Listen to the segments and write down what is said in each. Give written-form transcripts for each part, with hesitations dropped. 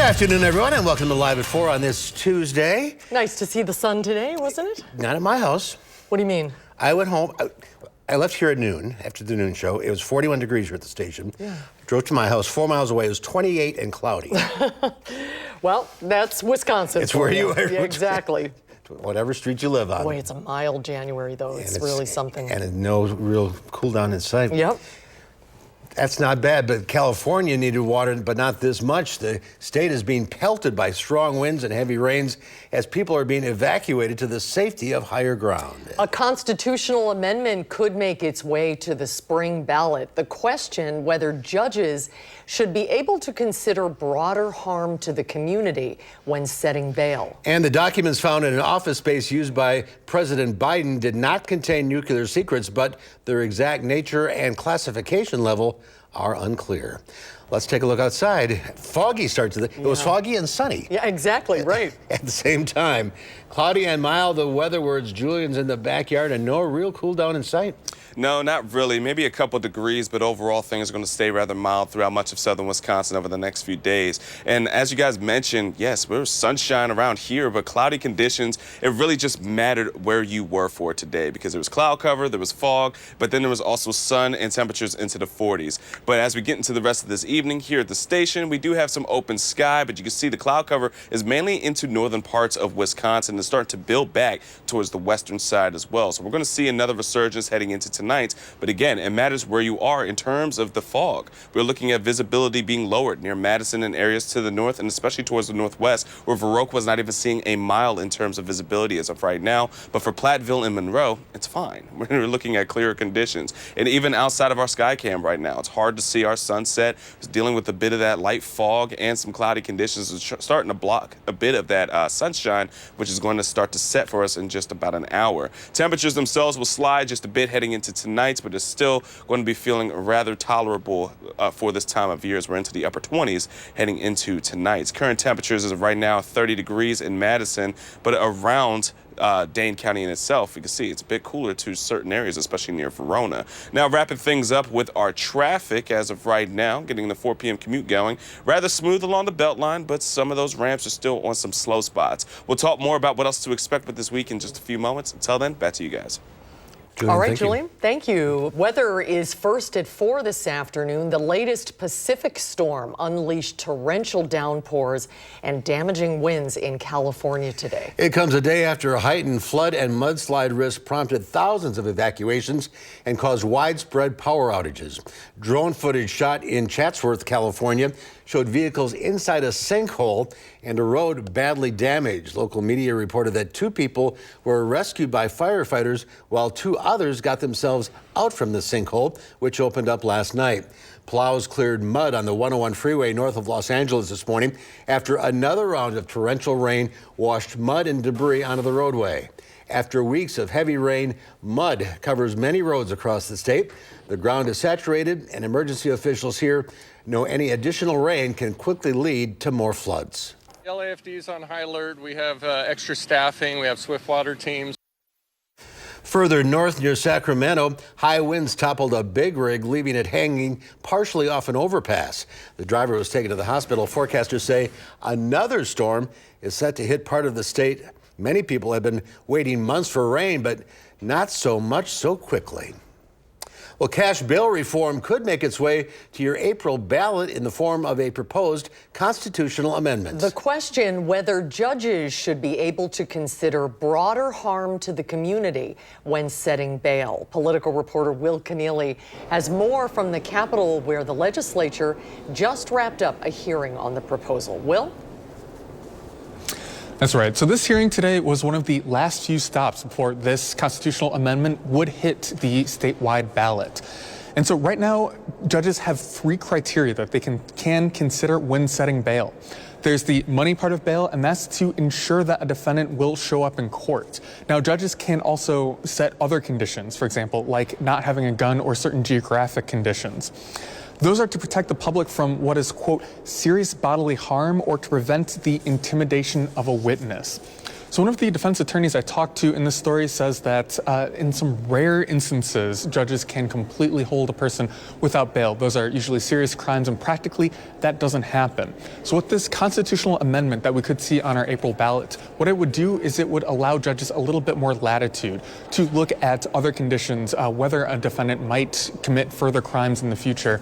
afternoon, everyone, and welcome to Live at 4 on this Tuesday. Nice to see the sun today, wasn't it? Not at my house. What do you mean? I went home. I left here at noon, after the noon show. It was 41 degrees here at the station. Yeah. Drove to my house 4 miles away. It was 28 and cloudy. Well, that's Wisconsin. It's where you are. Yeah, exactly. Whatever street you live on. Boy, it's a mild January, though. It's really something. And no real cool down in sight. Yep. That's not bad, but California needed water, but not this much. The state is being pelted by strong winds and heavy rains as people are being evacuated to the safety of higher ground. A constitutional amendment could make its way to the spring ballot. The question whether judges should be able to consider broader harm to the community when setting bail. And the documents found in an office space used by President Biden did not contain nuclear secrets, but their exact nature and classification level are unclear. Let's take a look outside. Foggy start to the. It was foggy and sunny. Yeah, exactly, right. At the same time, cloudy and mild, the weather words. Julian's in the backyard and no real cool down in sight. No, not really. Maybe a couple degrees, but overall things are going to stay rather mild throughout much of southern Wisconsin over the next few days. And as you guys mentioned, yes, there was sunshine around here, but cloudy conditions, it really just mattered where you were for today because there was cloud cover, there was fog, but then there was also sun and temperatures into the 40s. But as we get into the rest of this evening here at the station, we do have some open sky, but you can see the cloud cover is mainly into northern parts of Wisconsin and starting to build back towards the western side as well. So we're going to see another resurgence heading into tonight. But again, it matters where you are in terms of the fog. We're looking at visibility being lowered near Madison and areas to the north and especially towards the northwest where Viroqua was not even seeing a mile in terms of visibility as of right now. But for Platteville and Monroe, it's fine. We're looking at clearer conditions. And even outside of our sky cam right now, it's hard to see our sunset. It's dealing with a bit of that light fog and some cloudy conditions. It's starting to block a bit of that sunshine, which is going to start to set for us in just about an hour. Temperatures themselves will slide just a bit heading into tonight, but it's still going to be feeling rather tolerable for this time of year as we're into the upper 20s heading into tonight's. Current temperatures as of right now 30 degrees in Madison, but around Dane County in itself, you can see it's a bit cooler to certain areas, especially near Verona. Now, wrapping things up with our traffic as of right now, getting the 4 p.m. commute going. Rather smooth along the Beltline, but some of those ramps are still on some slow spots. We'll talk more about what else to expect with this week in just a few moments. Until then, back to you guys. Julian, all right, Julian, thank you. Weather is first at 4 this afternoon. The latest Pacific storm unleashed torrential downpours and damaging winds in California today. It comes a day after a heightened flood and mudslide risk prompted thousands of evacuations and caused widespread power outages. Drone footage shot in Chatsworth, California, showed vehicles inside a sinkhole and a road badly damaged. Local media reported that 2 people were rescued by firefighters while 2 others got themselves out from the sinkhole, which opened up last night. Plows cleared mud on the 101 freeway north of Los Angeles this morning after another round of torrential rain washed mud and debris onto the roadway. After weeks of heavy rain, mud covers many roads across the state. The ground is saturated, and emergency officials here know any additional rain can quickly lead to more floods. LAFD is on high alert. We have extra staffing. We have swift water teams. Further north near Sacramento, high winds toppled a big rig, leaving it hanging partially off an overpass. The driver was taken to the hospital. Forecasters say another storm is set to hit part of the state. Many people have been waiting months for rain, but not so much so quickly. Well, cash bail reform could make its way to your April ballot in the form of a proposed constitutional amendment. The question whether judges should be able to consider broader harm to the community when setting bail. Political reporter Will Keneally has more from the Capitol, where the legislature just wrapped up a hearing on the proposal. Will? That's right. So this hearing today was one of the last few stops before this constitutional amendment would hit the statewide ballot. And so right now, judges have 3 criteria that they can consider when setting bail. There's the money part of bail, and that's to ensure that a defendant will show up in court. Now, judges can also set other conditions, for example, like not having a gun or certain geographic conditions. Those are to protect the public from what is, quote, serious bodily harm or to prevent the intimidation of a witness. So one of the defense attorneys I talked to in this story says that in some rare instances, judges can completely hold a person without bail. Those are usually serious crimes, and practically that doesn't happen. So with this constitutional amendment that we could see on our April ballot, what it would do is it would allow judges a little bit more latitude to look at other conditions, whether a defendant might commit further crimes in the future.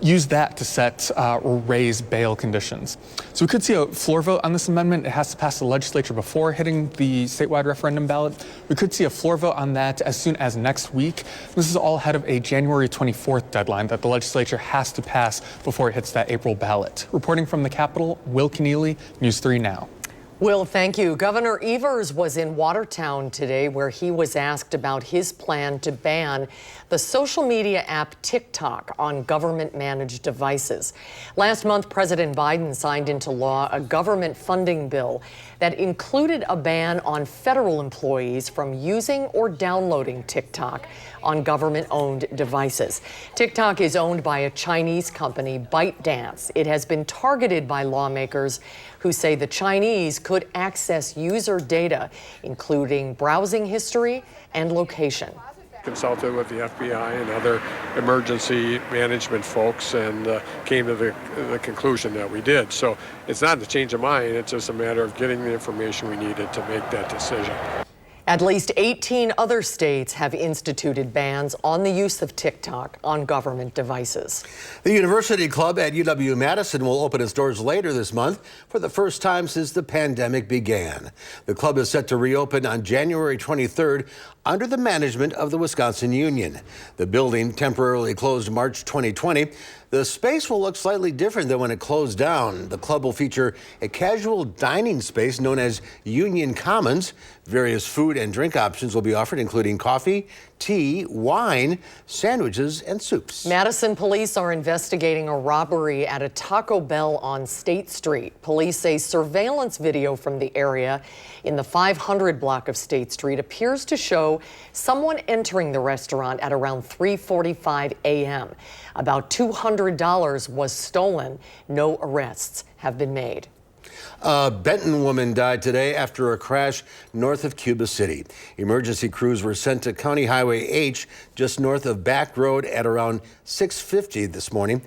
Use that to set or raise bail conditions. So we could see a floor vote on this amendment. It has to pass the legislature before hitting the statewide referendum ballot. We could see a floor vote on that as soon as next week. This is all ahead of a January 24th deadline that the legislature has to pass before it hits that April ballot. Reporting from the Capitol, Will Keneally, News 3 Now. Will, thank you. Governor Evers was in Watertown today, where he was asked about his plan to ban the social media app TikTok on government-managed devices. Last month, President Biden signed into law a government funding bill that included a ban on federal employees from using or downloading TikTok on government-owned devices. TikTok is owned by a Chinese company, ByteDance. It has been targeted by lawmakers who say the Chinese could access user data, including browsing history and location. Consulted with the FBI and other emergency management folks and came to the conclusion that we did. So it's not a change of mind, it's just a matter of getting the information we needed to make that decision. At least 18 other states have instituted bans on the use of TikTok on government devices. The University Club at UW-Madison will open its doors later this month for the first time since the pandemic began. The club is set to reopen on January 23rd under the management of the Wisconsin Union. The building temporarily closed March 2020. The space will look slightly different than when it closed down. The club will feature a casual dining space known as Union Commons. Various food and drink options will be offered, including coffee, tea, wine, sandwiches, and soups. Madison police are investigating a robbery at a Taco Bell on State Street. Police say surveillance video from the area in the 500 block of State Street appears to show someone entering the restaurant at around 3:45 a.m. About $200 was stolen. No arrests have been made. A Benton woman died today after a crash north of Cuba City. Emergency crews were sent to County Highway H just north of Back Road at around 6:50 this morning.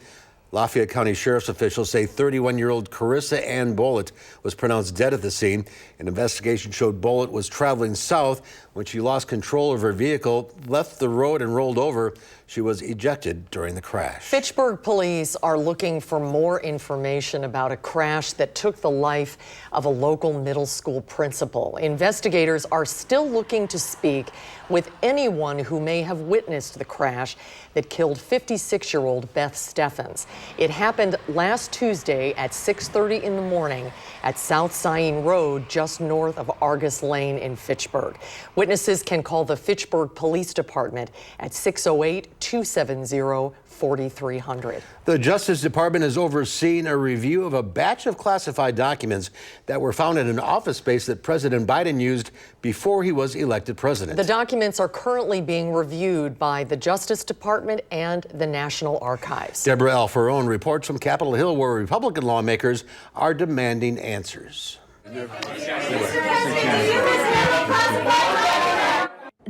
Lafayette County Sheriff's officials say 31-year-old Carissa Ann Bullitt was pronounced dead at the scene. An investigation showed Bullitt was traveling south when she lost control of her vehicle, left the road and rolled over. She was ejected during the crash. Fitchburg police are looking for more information about a crash that took the life of a local middle school principal. Investigators are still looking to speak with anyone who may have witnessed the crash that killed 56-year-old Beth Steffens. It happened last Tuesday at 6:30 in the morning at South Saline Road, just north of Argus Lane in Fitchburg. Witnesses can call the Fitchburg Police Department at 608-270-4300. The Justice Department is overseeing a review of a batch of classified documents that were found in an office space that President Biden used before he was elected president. The documents are currently being reviewed by the Justice Department and the National Archives. Deborah Alfarone reports from Capitol Hill, where Republican lawmakers are demanding answers.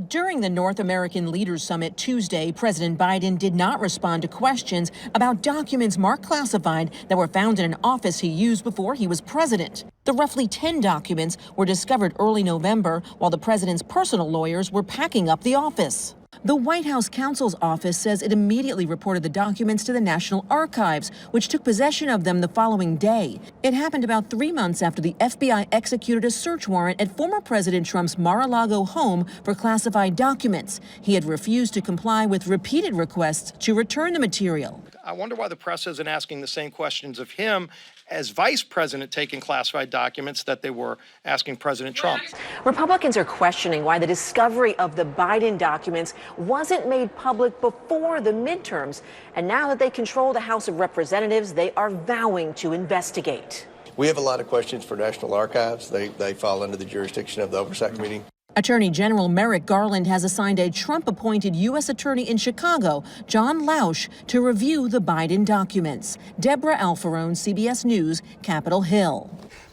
During the North American Leaders Summit Tuesday, President Biden did not respond to questions about documents marked classified that were found in an office he used before he was president. The roughly 10 documents were discovered early November while the president's personal lawyers were packing up the office. The White House counsel's office says it immediately reported the documents to the National Archives, which took possession of them the following day. It happened about 3 months after the FBI executed a search warrant at former President Trump's Mar-a-Lago home for classified documents. He had refused to comply with repeated requests to return the material. I wonder why the press isn't asking the same questions of him as vice president taking classified documents that they were asking President Trump. Republicans are questioning why the discovery of the Biden documents wasn't made public before the midterms. And now that they control the House of Representatives, they are vowing to investigate. We have a lot of questions for National Archives. They fall under the jurisdiction of the Oversight Committee. Attorney General Merrick Garland has assigned a Trump-appointed U.S. attorney in Chicago, John Lausch, to review the Biden documents. Deborah Alfarone, CBS News, Capitol Hill.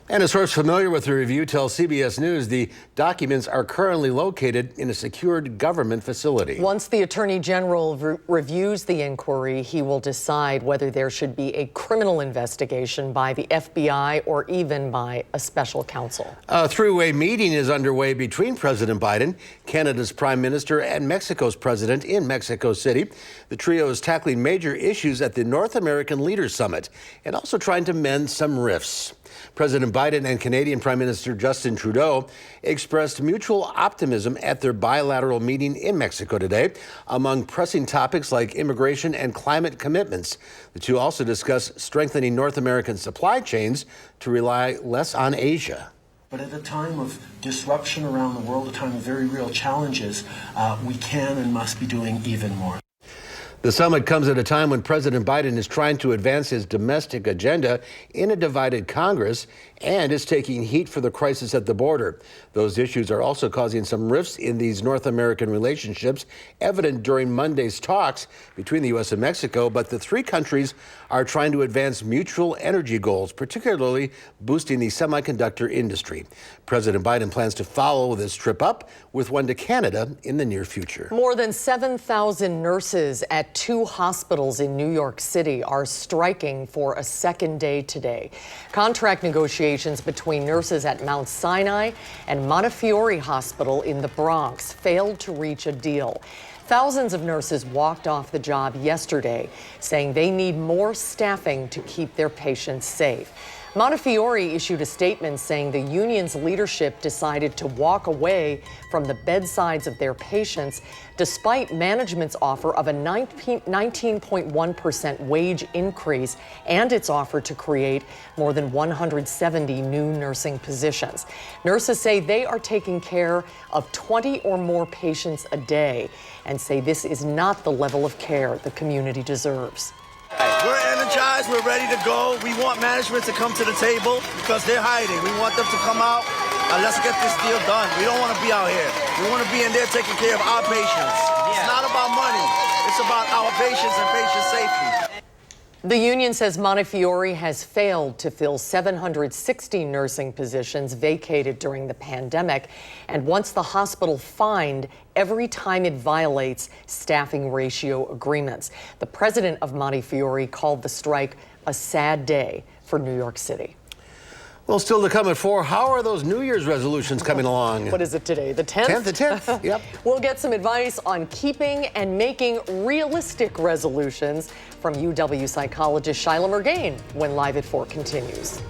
And a source familiar with the review tells CBS News the documents are currently located in a secured government facility. Once the Attorney General reviews the inquiry, he will decide whether there should be a criminal investigation by the FBI or even by a special counsel. A three-way meeting is underway between President Biden, Canada's Prime Minister, and Mexico's President in Mexico City. The trio is tackling major issues at the North American Leaders Summit and also trying to mend some rifts. President Biden and Canadian Prime Minister Justin Trudeau expressed mutual optimism at their bilateral meeting in Mexico today among pressing topics like immigration and climate commitments. The two also discussed strengthening North American supply chains to rely less on Asia. But at a time of disruption around the world, a time of very real challenges, we can and must be doing even more. The summit comes at a time when President Biden is trying to advance his domestic agenda in a divided Congress and is taking heat for the crisis at the border. Those issues are also causing some rifts in these North American relationships, evident during Monday's talks between the U.S. and Mexico. But the three countries are trying to advance mutual energy goals, particularly boosting the semiconductor industry. President Biden plans to follow this trip up with one to Canada in the near future. More than 7,000 nurses at 2 hospitals in New York City are striking for a second day today. Contract negotiations between nurses at Mount Sinai and Montefiore Hospital in the Bronx failed to reach a deal. Thousands of nurses walked off the job yesterday, saying they need more staffing to keep their patients safe. Montefiore issued a statement saying the union's leadership decided to walk away from the bedsides of their patients despite management's offer of a 19.1% wage increase and its offer to create more than 170 new nursing positions. Nurses say they are taking care of 20 or more patients a day and say this is not the level of care the community deserves. We're energized, we're ready to go. We want management to come to the table because they're hiding. We want them to come out and let's get this deal done. We don't want to be out here. We want to be in there taking care of our patients. It's not about money. It's about our patients and patient safety. The union says Montefiore has failed to fill 760 nursing positions vacated during the pandemic and wants the hospital fined every time it violates staffing ratio agreements. The president of Montefiore called the strike a sad day for New York City. Well, still to come at 4, how are those New Year's resolutions coming along? What is it today, the 10th? 10th, the 10th, yep. We'll get some advice on keeping and making realistic resolutions from UW psychologist Shyla Murgain when Live at 4 continues.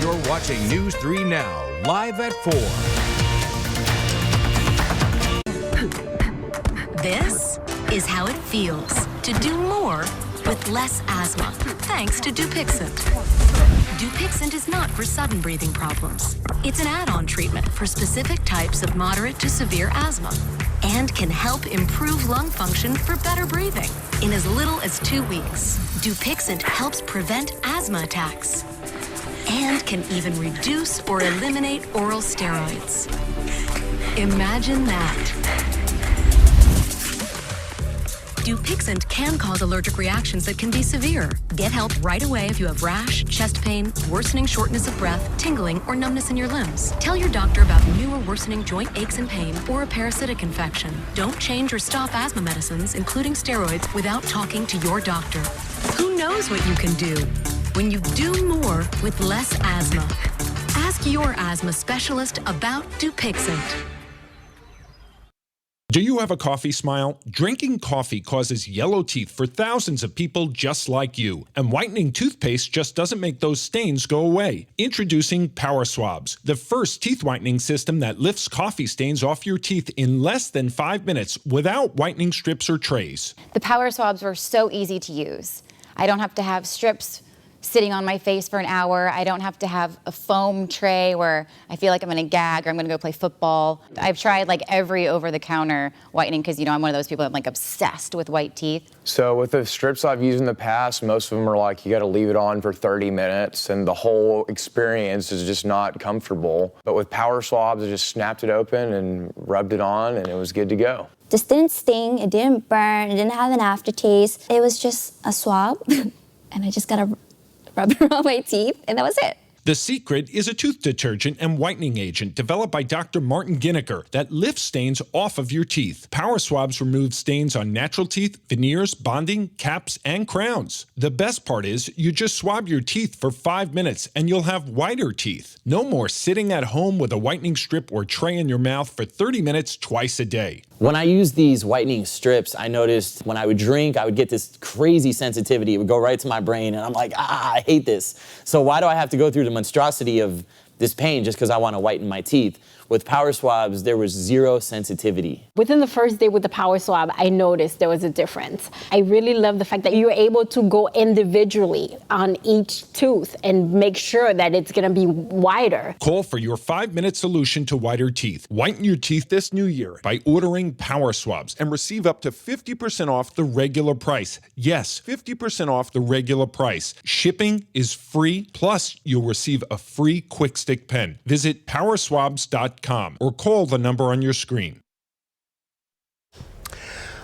You're watching News 3 Now, Live at 4. This is how it feels to do more with less asthma, thanks to Dupixent. Dupixent is not for sudden breathing problems. It's an add-on treatment for specific types of moderate to severe asthma and can help improve lung function for better breathing in as little as 2 weeks. Dupixent helps prevent asthma attacks and can even reduce or eliminate oral steroids. Imagine that. Dupixent can cause allergic reactions that can be severe. Get help right away if you have rash, chest pain, worsening shortness of breath, tingling, or numbness in your limbs. Tell your doctor about new or worsening joint aches and pain or a parasitic infection. Don't change or stop asthma medicines, including steroids, without talking to your doctor. Who knows what you can do when you do more with less asthma? Ask your asthma specialist about Dupixent. Do you have a coffee smile? Drinking coffee causes yellow teeth for thousands of people just like you. And whitening toothpaste just doesn't make those stains go away. Introducing Power Swabs, the first teeth whitening system that lifts coffee stains off your teeth in less than 5 minutes without whitening strips or trays. The Power Swabs were so easy to use. I don't have to have strips sitting on my face for an hour. I don't have to have a foam tray where I feel like I'm gonna gag or I'm gonna go play football. I've tried like every over-the-counter whitening because, you know, I'm one of those people that's like obsessed with white teeth. So with the strips I've used in the past, most of them are like, you gotta leave it on for 30 minutes and the whole experience is just not comfortable. But with Power Swabs, I just snapped it open and rubbed it on and it was good to go. Just didn't sting, it didn't burn, it didn't have an aftertaste. It was just a swab and I just gotta rub it on my teeth, and that was it. The secret is a tooth detergent and whitening agent developed by Dr. Martin Ginniker that lifts stains off of your teeth. Power Swabs remove stains on natural teeth, veneers, bonding, caps, and crowns. The best part is you just swab your teeth for 5 minutes and you'll have whiter teeth. No more sitting at home with a whitening strip or tray in your mouth for 30 minutes twice a day. When I use these whitening strips, I noticed when I would drink, I would get this crazy sensitivity. It would go right to my brain, and I'm like, I hate this. So why do I have to go through the monstrosity of this pain just because I want to whiten my teeth? With Power Swabs, there was zero sensitivity. Within the first day with the Power Swab, I noticed there was a difference. I really love the fact that you're able to go individually on each tooth and make sure that it's going to be wider. Call for your 5-minute solution to whiter teeth. Whiten your teeth this new year by ordering Power Swabs and receive up to 50% off the regular price. Yes, 50% off the regular price. Shipping is free, plus you'll receive a free Quick Stick pen. Visit powerswabs.com or call the number on your screen.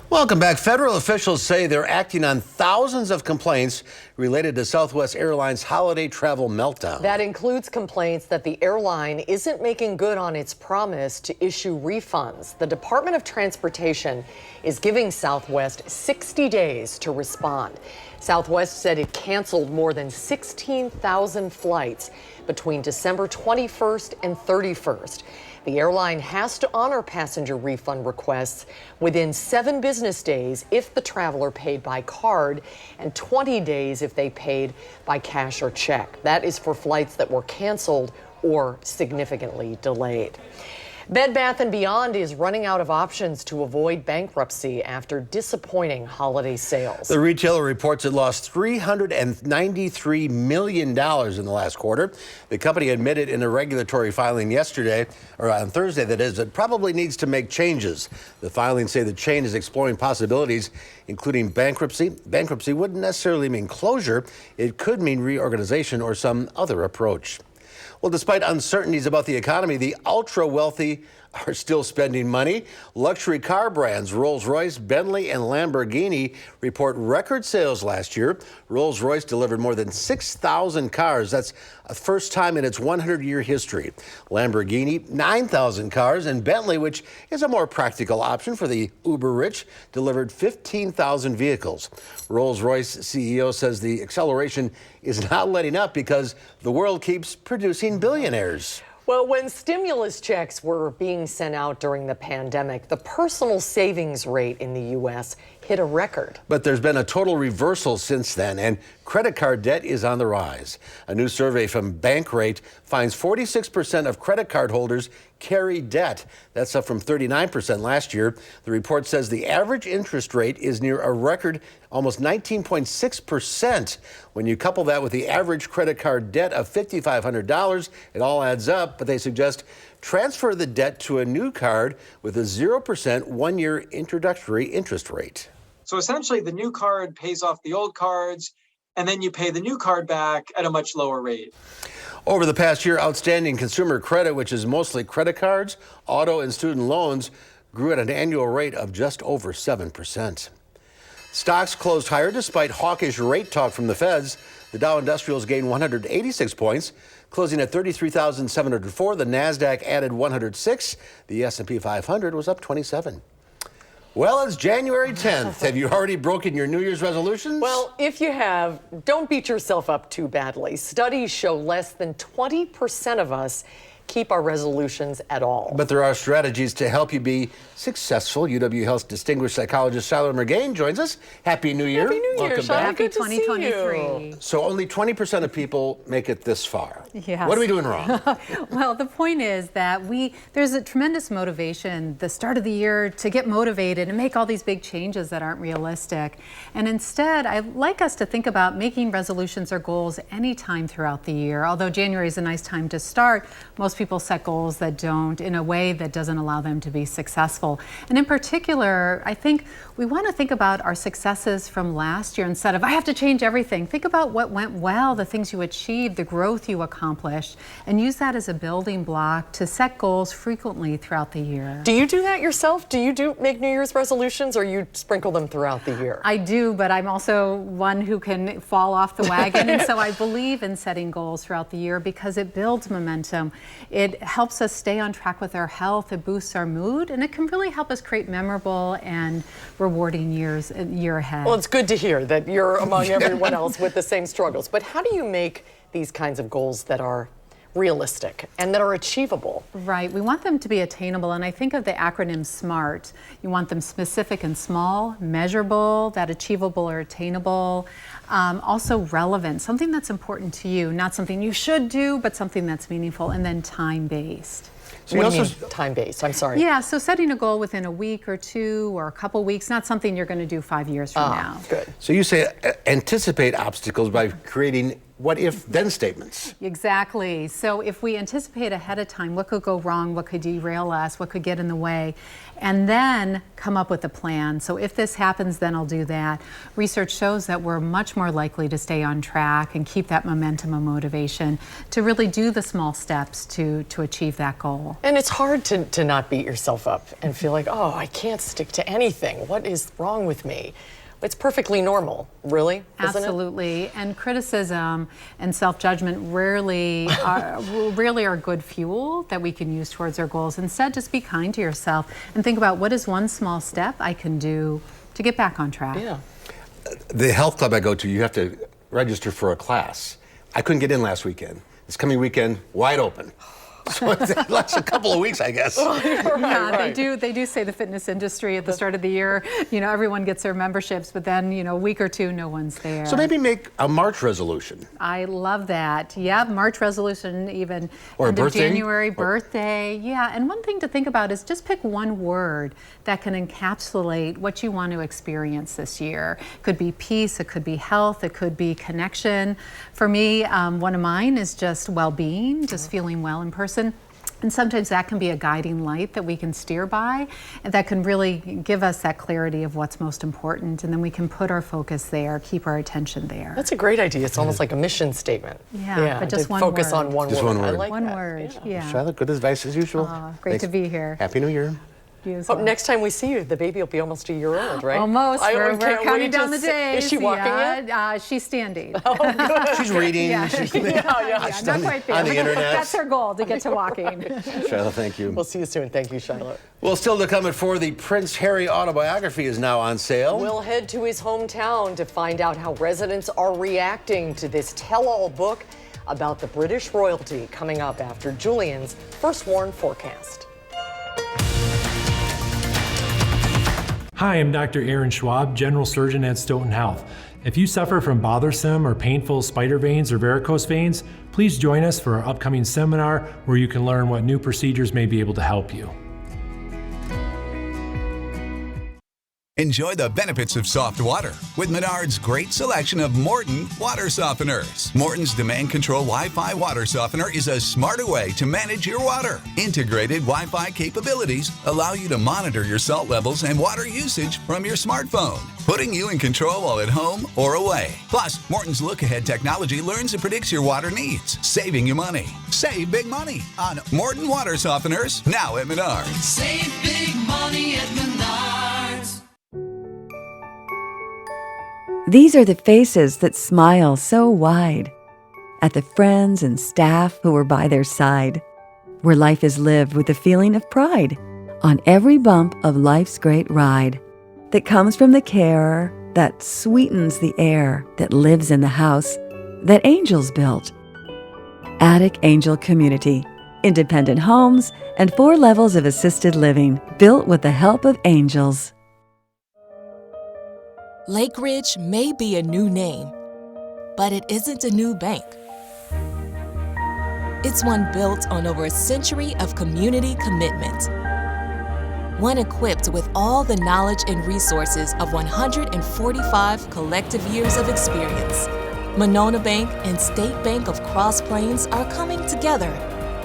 Welcome back. Federal officials say they're acting on thousands of complaints related to Southwest Airlines' holiday travel meltdown. That includes complaints that the airline isn't making good on its promise to issue refunds. The Department of Transportation is giving Southwest 60 days to respond. Southwest said it canceled more than 16,000 flights between December 21st and 31st. The airline has to honor passenger refund requests within 7 business days if the traveler paid by card and 20 days if they paid by cash or check. That is for flights that were canceled or significantly delayed. Bed Bath & Beyond is running out of options to avoid bankruptcy after disappointing holiday sales. The retailer reports it lost $393 million in the last quarter. The company admitted in a regulatory filing yesterday, or on Thursday that is, it probably needs to make changes. The filings say the chain is exploring possibilities, including bankruptcy. Bankruptcy wouldn't necessarily mean closure. It could mean reorganization or some other approach. Well, despite uncertainties about the economy, the ultra-wealthy are still spending money. Luxury car brands Rolls-Royce, Bentley, and Lamborghini report record sales last year. Rolls-Royce delivered more than 6,000 cars. That's a first time in its 100-year history. Lamborghini, 9,000 cars, and Bentley, which is a more practical option for the uber-rich, delivered 15,000 vehicles. Rolls-Royce CEO says the acceleration is not letting up because the world keeps producing billionaires. Well, when stimulus checks were being sent out during the pandemic, the personal savings rate in the U.S. hit a record. But there's been a total reversal since then, and credit card debt is on the rise. A new survey from Bankrate finds 46% of credit card holders carry debt. That's up from 39% last year. The report says the average interest rate is near a record almost 19.6%. When you couple that with the average credit card debt of $5,500, it all adds up, but they suggest transfer the debt to a new card with a 0% one-year introductory interest rate. So essentially, the new card pays off the old cards, and then you pay the new card back at a much lower rate. Over the past year, outstanding consumer credit, which is mostly credit cards, auto, and student loans, grew at an annual rate of just over 7%. Stocks closed higher despite hawkish rate talk from the Feds. The Dow Industrials gained 186 points, closing at 33,704. The Nasdaq added 106. The S&P 500 was up 27. Well, it's January 10th. Have you already broken your New Year's resolutions? Well, if you have, don't beat yourself up too badly. Studies show less than 20% of us keep our resolutions at all. But there are strategies to help you be successful. UW Health's distinguished psychologist Shyla Mergain joins us. Happy New Year. Happy New Year, Welcome Shyla. back. Happy 2023. So only 20% of people make it this far. Yes. What are we doing wrong? Well, the point is that there's a tremendous motivation the start of the year to get motivated and make all these big changes that aren't realistic. And instead, I'd like us to think about making resolutions or goals anytime throughout the year. Although January is a nice time to start, most people set goals that don't, in a way that doesn't allow them to be successful. And in particular, I think we want to think about our successes from last year instead of, I have to change everything. Think about what went well, the things you achieved, the growth you accomplished, and use that as a building block to set goals frequently throughout the year. Do you do that yourself? Do you make New Year's resolutions, or you sprinkle them throughout the year? I do, but I'm also one who can fall off the wagon, and so I believe in setting goals throughout the year because it builds momentum. It helps us stay on track with our health, it boosts our mood, and it can really help us create memorable and rewarding year ahead. Well, it's good to hear that you're among everyone else with the same struggles. But how do you make these kinds of goals that are realistic and that are achievable? Right, we want them to be attainable, and I think of the acronym SMART. You want them specific and small, measurable, that achievable or attainable, also relevant, something that's important to you, not something you should do, but something that's meaningful, and then time-based. So what do you mean time-based? I'm sorry. Yeah, so setting a goal within a week or two or a couple weeks, not something you're going to do 5 years from now. Good. So you say anticipate obstacles by creating what-if-then statements. Exactly. So if we anticipate ahead of time what could go wrong, what could derail us, what could get in the way, and then come up with a plan. So if this happens, then I'll do that. Research shows that we're much more likely to stay on track and keep that momentum and motivation to really do the small steps to achieve that goal. And it's hard to not beat yourself up and feel like, oh, I can't stick to anything. What is wrong with me? It's perfectly normal, really, isn't Absolutely. And criticism and self-judgment rarely are good fuel that we can use towards our goals. Instead, just be kind to yourself and think about what is one small step I can do to get back on track. Yeah. The health club I go to, you have to register for a class. I couldn't get in last weekend. This coming weekend, wide open. So it lasts a couple of weeks, I guess. Right. They do say the fitness industry at the start of the year, everyone gets their memberships, but then, a week or two, no one's there. So maybe make a March resolution. I love that. Yeah, March resolution, even or end a birthday. of January, birthday. Yeah, and one thing to think about is just pick one word that can encapsulate what you want to experience this year. It could be peace, it could be health, it could be connection. For me, one of mine is just well-being, just feeling well in person. And sometimes that can be a guiding light that we can steer by, and that can really give us that clarity of what's most important, and then we can put our focus there, keep our attention there. That's a great idea. It's almost like a mission statement. Yeah, but just one focus word. on one just word. One word. I like one that. word, yeah. Charlotte, good advice as usual. Great Thanks. to be here. Happy New Year. Next time we see you, the baby will be almost a year old, right? Almost. We're can't counting wait down to the days. Is she walking yet? She's standing. She's reading. Yeah. She's Not quite there. on the internet. That's her goal, to get to walking. Charlotte, thank you. We'll see you soon. Thank you, Charlotte. Well, still to come at 4, the Prince Harry autobiography is now on sale. We'll head to his hometown to find out how residents are reacting to this tell-all book about the British royalty, coming up after Julian's First Warn forecast. Hi, I'm Dr. Aaron Schwab, General Surgeon at Stoughton Health. If you suffer from bothersome or painful spider veins or varicose veins, please join us for our upcoming seminar where you can learn what new procedures may be able to help you. Enjoy the benefits of soft water with Menard's great selection of Morton water softeners. Morton's Demand Control Wi-Fi water softener is a smarter way to manage your water. Integrated Wi-Fi capabilities allow you to monitor your salt levels and water usage from your smartphone, putting you in control while at home or away. Plus, Morton's Look-Ahead technology learns and predicts your water needs, saving you money. Save big money on Morton water softeners, now at Menards. Save big money at Menards. These are the faces that smile so wide at the friends and staff who are by their side, where life is lived with a feeling of pride on every bump of life's great ride that comes from the care that sweetens the air that lives in the house that angels built. Attic Angel Community, independent homes and 4 levels of assisted living built with the help of angels. Lake Ridge may be a new name, but it isn't a new bank. It's one built on over a century of community commitment. One equipped with all the knowledge and resources of 145 collective years of experience. Monona Bank and State Bank of Cross Plains are coming together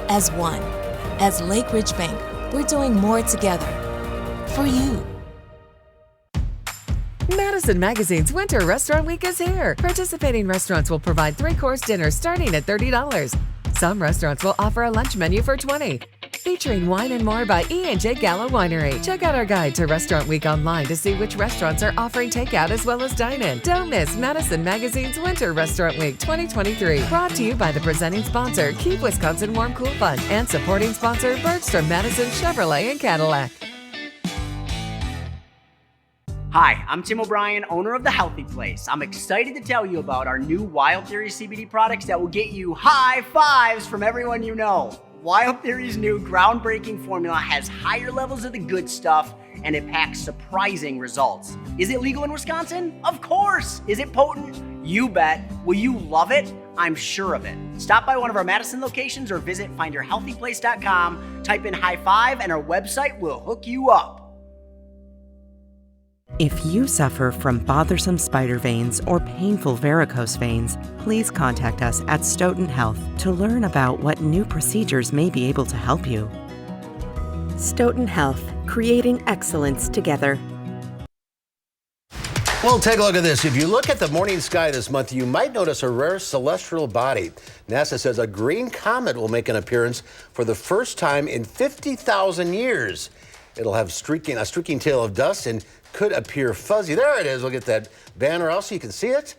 as one. As Lake Ridge Bank, we're doing more together. For you. Madison Magazine's Winter Restaurant Week is here. Participating restaurants will provide 3-course dinners starting at $30. Some restaurants will offer a lunch menu for $20. Featuring wine and more by E&J Gallo Winery. Check out our guide to Restaurant Week online to see which restaurants are offering takeout as well as dine-in. Don't miss Madison Magazine's Winter Restaurant Week 2023. Brought to you by the presenting sponsor, Keep Wisconsin Warm Cool Fund, and supporting sponsor, Bergstrom Madison Chevrolet and Cadillac. Hi, I'm Tim O'Brien, owner of The Healthy Place. I'm excited to tell you about our new Wild Theory CBD products that will get you high fives from everyone you know. Wild Theory's new groundbreaking formula has higher levels of the good stuff, and it packs surprising results. Is it legal in Wisconsin? Of course! Is it potent? You bet. Will you love it? I'm sure of it. Stop by one of our Madison locations or visit findyourhealthyplace.com, type in high five, and our website will hook you up. If you suffer from bothersome spider veins or painful varicose veins, please contact us at Stoughton Health to learn about what new procedures may be able to help you. Stoughton Health, creating excellence together. Well, take a look at this. If you look at the morning sky this month, you might notice a rare celestial body. NASA says a green comet will make an appearance for the first time in 50,000 years. It'll have a streaking tail of dust and could appear fuzzy. There it is. We'll get that banner out so you can see it.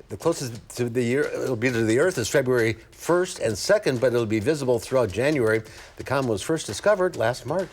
The closest to the year it'll be to the Earth is February 1st and 2nd, but it'll be visible throughout January. The comet was first discovered last March.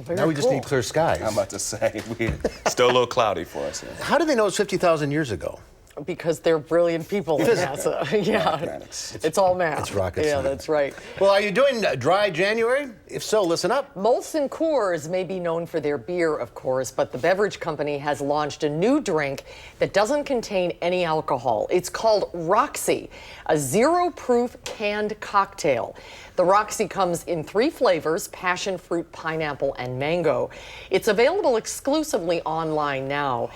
Now we just need clear skies. I'm about to say, we're still a little cloudy for us. Yeah. How did they know it's 50,000 years ago? Because they're brilliant people in NASA. Yeah, it's all math. It's rocket Yeah, science. that's right. Well, are you doing dry January? If so, listen up. Molson Coors may be known for their beer, of course, but the beverage company has launched a new drink that doesn't contain any alcohol. It's called Roxy, a zero-proof canned cocktail. The Roxy comes in 3 flavors: passion fruit, pineapple, and mango. It's available exclusively online now.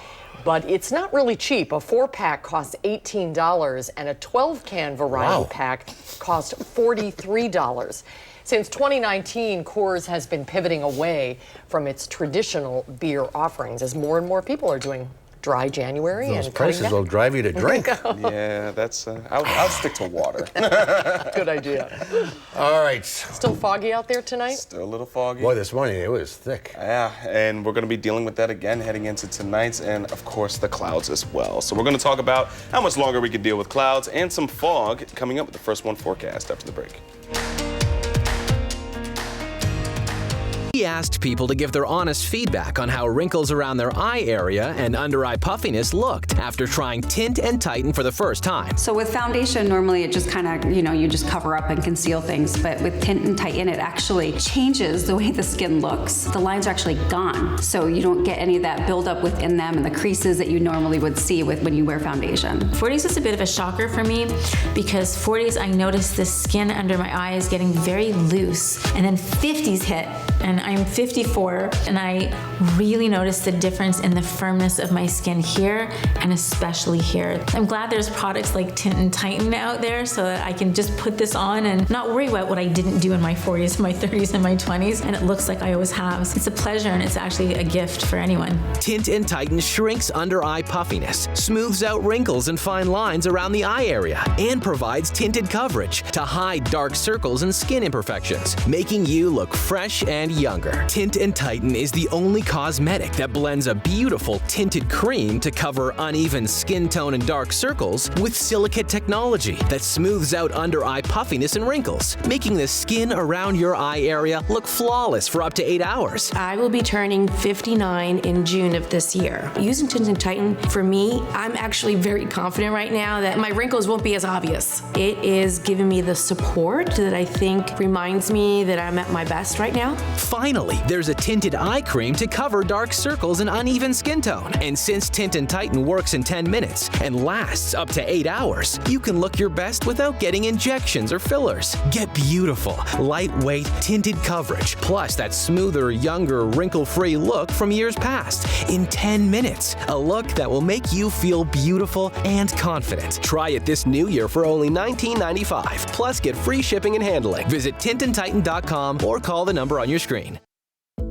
But it's not really cheap. A 4-pack costs $18 and a 12-can variety pack costs $43. Since 2019, Coors has been pivoting away from its traditional beer offerings as more and more people are doing dry January. Those and prices will drive you to drink. Yeah, that's. I'll stick to water. Good idea. All right. Still foggy out there tonight? Still a little foggy. Boy, this morning it was thick. Yeah, and we're going to be dealing with that again heading into tonight's, and of course the clouds as well. So we're going to talk about how much longer we can deal with clouds and some fog coming up with the First One forecast after the break. We asked people to give their honest feedback on how wrinkles around their eye area and under-eye puffiness looked after trying Tint and Tighten for the first time. So with foundation, normally it just kind of, you just cover up and conceal things. But with Tint and Tighten, it actually changes the way the skin looks. The lines are actually gone. So you don't get any of that buildup within them and the creases that you normally would see when you wear foundation. 40s is a bit of a shocker for me because 40s, I noticed the skin under my eye is getting very loose. And then 50s hit, and I'm 54, and I really noticed the difference in the firmness of my skin here, and especially here. I'm glad there's products like Tint and Tighten out there so that I can just put this on and not worry about what I didn't do in my 40s, my 30s, and my 20s, and it looks like I always have. It's a pleasure, and it's actually a gift for anyone. Tint and Tighten shrinks under-eye puffiness, smooths out wrinkles and fine lines around the eye area, and provides tinted coverage to hide dark circles and skin imperfections, making you look fresh and younger. Tint and Tighten is the only cosmetic that blends a beautiful tinted cream to cover uneven skin tone and dark circles with silicate technology that smooths out under-eye puffiness and wrinkles, making the skin around your eye area look flawless for up to 8 hours. I will be turning 59 in June of this year. Using Tint and Tighten, for me, I'm actually very confident right now that my wrinkles won't be as obvious. It is giving me the support that I think reminds me that I'm at my best right now. Finally, there's a tinted eye cream to cover dark circles and uneven skin tone. And since Tint and Tighten works in 10 minutes and lasts up to 8 hours, you can look your best without getting injections or fillers. Get beautiful, lightweight, tinted coverage, plus that smoother, younger, wrinkle-free look from years past in 10 minutes. A look that will make you feel beautiful and confident. Try it this new year for only $19.95. Plus, get free shipping and handling. Visit tintandtighten.com or call the number on your screen.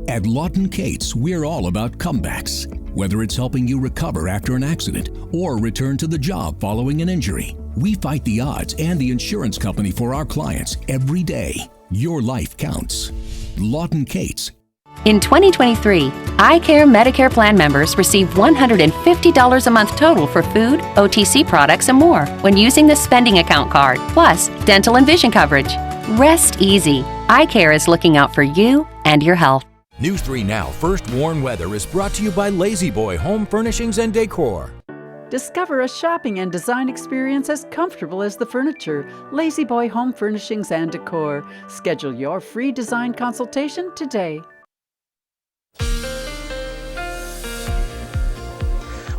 At Lawton Cates, we're all about comebacks. Whether it's helping you recover after an accident or return to the job following an injury, we fight the odds and the insurance company for our clients every day. Your life counts. Lawton Cates. In 2023, iCare Medicare plan members receive $150 a month total for food, OTC products, and more when using the spending account card, plus dental and vision coverage. Rest easy. iCare is looking out for you and your health. News 3 Now First Warn Weather is brought to you by Lazy Boy Home Furnishings and Decor. Discover a shopping and design experience as comfortable as the furniture. Lazy Boy Home Furnishings and Decor. Schedule your free design consultation today.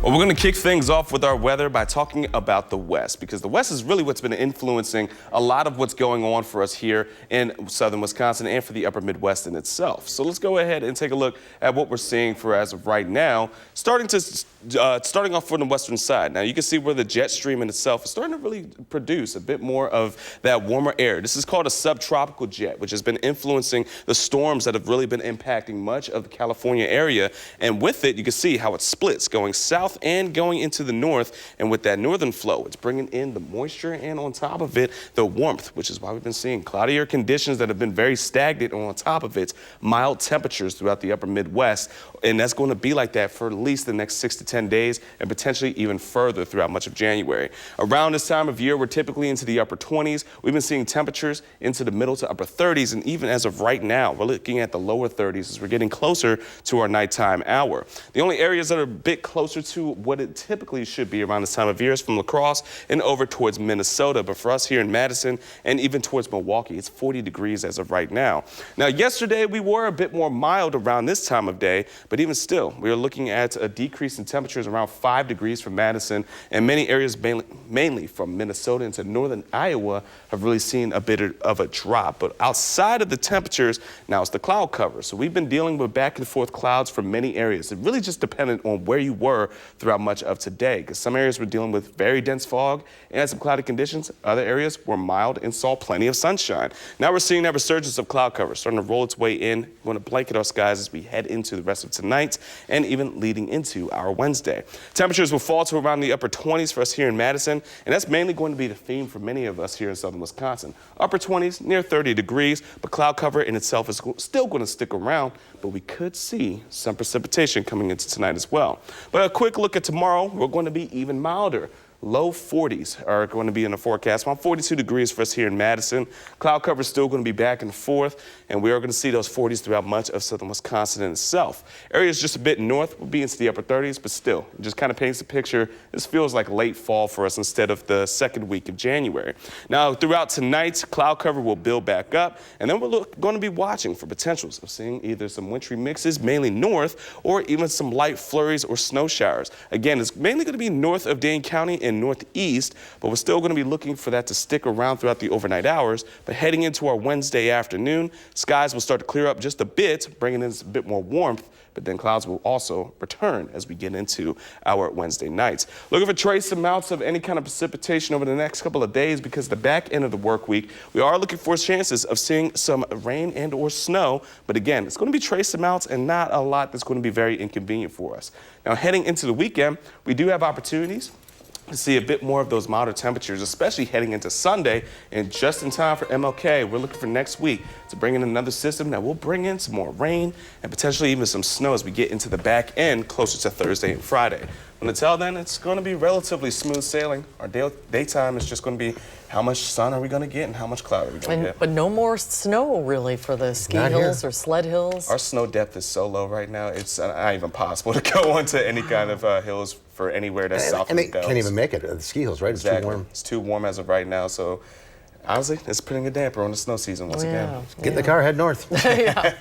Well, we're going to kick things off with our weather by talking about the West, because the West is really what's been influencing a lot of what's going on for us here in southern Wisconsin and for the upper Midwest in itself. So let's go ahead and take a look at what we're seeing for as of right now, starting off from the western side. Now you can see where the jet stream in itself is starting to really produce a bit more of that warmer air. This is called a subtropical jet, which has been influencing the storms that have really been impacting much of the California area. And with it, you can see how it splits going south and going into the north. And with that northern flow, it's bringing in the moisture and on top of it, the warmth, which is why we've been seeing cloudier conditions that have been very stagnant, and on top of it, mild temperatures throughout the upper Midwest. And that's going to be like that for at least the next 6 to 10 days and potentially even further throughout much of January. Around this time of year, we're typically into the upper 20s. We've been seeing temperatures into the middle to upper 30s. And even as of right now, we're looking at the lower 30s as we're getting closer to our nighttime hour. The only areas that are a bit closer to what it typically should be around this time of year is from La Crosse and over towards Minnesota. But for us here in Madison and even towards Milwaukee, it's 40 degrees as of right now. Now, yesterday we were a bit more mild around this time of day, but even still, we are looking at a decrease in temperatures around 5 degrees for Madison, and many areas, mainly from Minnesota into northern Iowa, have really seen a bit of a drop. But outside of the temperatures, now it's the cloud cover. So we've been dealing with back and forth clouds for many areas. It really just depended on where you were throughout much of today, because some areas were dealing with very dense fog and some cloudy conditions. Other areas were mild and saw plenty of sunshine. Now we're seeing that resurgence of cloud cover starting to roll its way in. We're going to blanket our skies as we head into the rest of tonight and even leading into our Wednesday. Temperatures will fall to around the upper 20s for us here in Madison, and that's mainly going to be the theme for many of us here in southern Wisconsin. Upper 20s, near 30 degrees, but cloud cover in itself is still going to stick around, but we could see some precipitation coming into tonight as well. But a quick look at tomorrow, we're going to be even milder. Low 40s are going to be in the forecast, around 42 degrees for us here in Madison. Cloud cover is still going to be back and forth, and we are going to see those 40s throughout much of southern Wisconsin in itself. Areas just a bit north will be into the upper 30s, but still, it just kind of paints the picture. This feels like late fall for us instead of the second week of January. Now, throughout tonight, cloud cover will build back up, and then we're going to be watching for potentials of seeing either some wintry mixes, mainly north, or even some light flurries or snow showers. Again, it's mainly going to be north of Dane County and northeast, but we're still going to be looking for that to stick around throughout the overnight hours. But heading into our Wednesday afternoon, skies will start to clear up just a bit, bringing in a bit more warmth, but then clouds will also return as we get into our Wednesday nights. Looking for trace amounts of any kind of precipitation over the next couple of days, because the back end of the work week, we are looking for chances of seeing some rain and or snow. But again, it's going to be trace amounts and not a lot that's going to be very inconvenient for us. Now, heading into the weekend, we do have opportunities to see a bit more of those milder temperatures, especially heading into Sunday. And just in time for MLK, we're looking for next week to bring in another system that will bring in some more rain and potentially even some snow as we get into the back end closer to Thursday and Friday. But until then, it's going to be relatively smooth sailing. Our daytime is just going to be how much sun are we going to get and how much cloud are we going to get. But no more snow, really, for the ski hills or sled hills. Our snow depth is so low right now, it's not even possible to go onto any kind of hills for anywhere that's south of the Dells. Can't even make it. The ski hills, right? Exactly. It's too warm. It's too warm as of right now, so Honestly, it's putting a damper on the snow season once again. Get in the car, head north.